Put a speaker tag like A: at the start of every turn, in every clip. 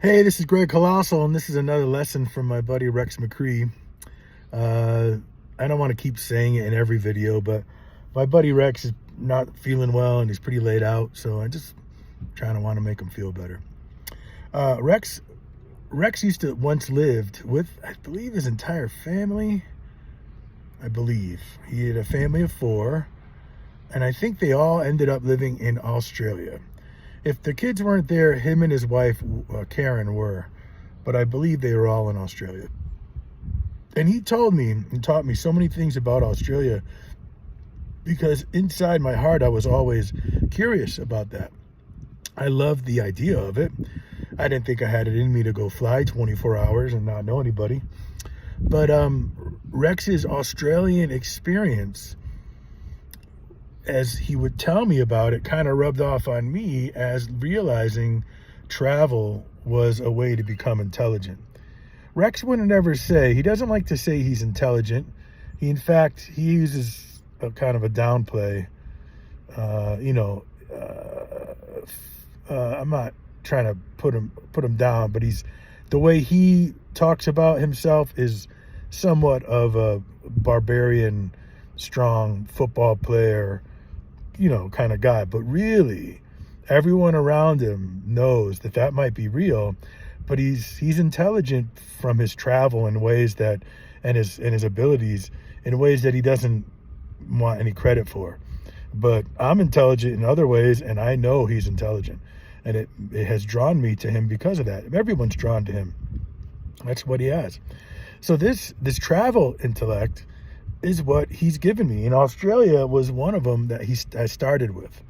A: Hey, this is Greg Colossal, and this is another lesson from my buddy Rex McRee. I don't want to keep saying it in every video, but my buddy Rex is not feeling well, and he's pretty laid out, so I just trying to want to make him feel better. Rex used to once lived with, I believe, his entire family. I believe he had a family of 4, and I think they all ended up living in Australia. If the kids weren't there, him and his wife, Karen, were. But I believe they were all in Australia. And he told me and taught me so many things about Australia because inside my heart, I was always curious about that. I loved the idea of it. I didn't think I had it in me to go fly 24 hours and not know anybody. But Rex's Australian experience, as he would tell me about it, kind of rubbed off on me as realizing travel was a way to become intelligent. Rex wouldn't ever say, he doesn't like to say he's intelligent. In fact, he uses a kind of a downplay. I'm not trying to put him down, but the way he talks about himself is somewhat of a barbarian, strong football player, kind of guy. But really, everyone around him knows that might be real, but he's intelligent from his travel in ways that, and his abilities in ways that he doesn't want any credit for. But I'm intelligent in other ways, and I know he's intelligent, and it has drawn me to him because of that. Everyone's drawn to him. That's what he has. So this travel intellect is what he's given me. And Australia was one of them that I started with.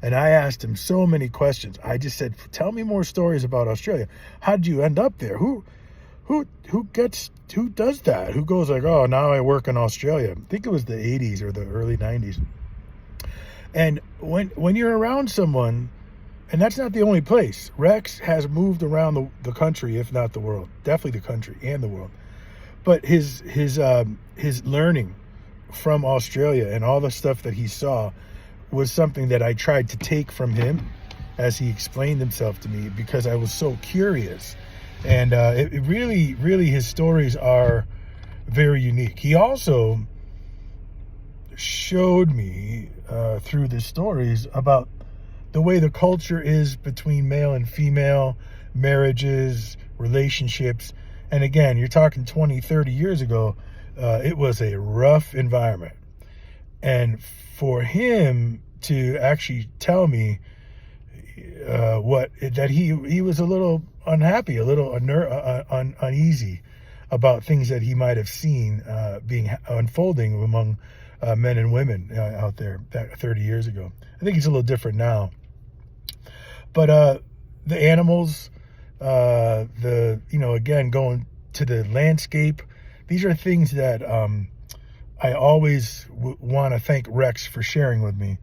A: And I asked him so many questions. I just said, tell me more stories about Australia. How did you end up there? Who does that? Who goes like, oh, now I work in Australia? I think it was the 80s or the early 90s. And when you're around someone, and that's not the only place. Rex has moved around the country, if not the world. Definitely the country and the world. But his learning from Australia and all the stuff that he saw was something that I tried to take from him as he explained himself to me, because I was so curious. And it really, his stories are very unique. He also showed me through the stories about the way the culture is between male and female, marriages, relationships. And again, you're talking 20, 30 years ago, it was a rough environment. And for him to actually tell me that he was a little unhappy, a little uneasy about things that he might have seen being unfolding among men and women out there back 30 years ago. I think it's a little different now. But the animals, again, going to the landscape, these are things that I always want to thank Rex for sharing with me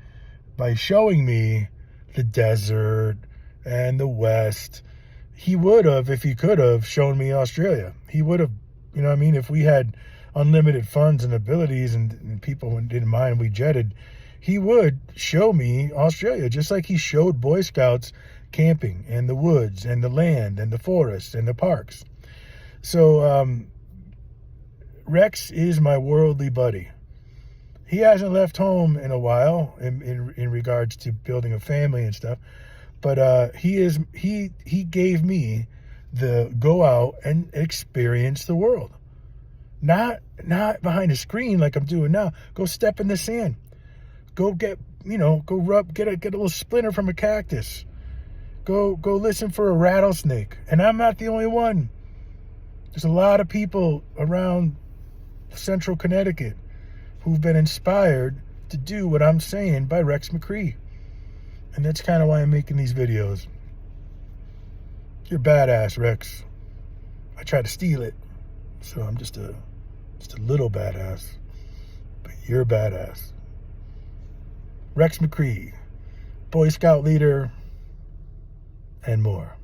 A: by showing me the desert and the West. He would have, if he could have, shown me Australia. He would have, if we had unlimited funds and abilities and people didn't mind, we jetted, he would show me Australia, just like he showed Boy Scouts camping and the woods and the land and the forests and the parks. So Rex is my worldly buddy. He hasn't left home in a while in regards to building a family and stuff, but he gave me the go out and experience the world. Not behind a screen like I'm doing now. Go step in the sand. Go get, go rub, get a little splinter from a cactus. Go listen for a rattlesnake. And I'm not the only one. There's a lot of people around central Connecticut who've been inspired to do what I'm saying by Rex McRee. And that's kind of why I'm making these videos. You're badass, Rex. I tried to steal it. So I'm just a little badass. But you're badass. Rex McRee, Boy Scout leader, and more.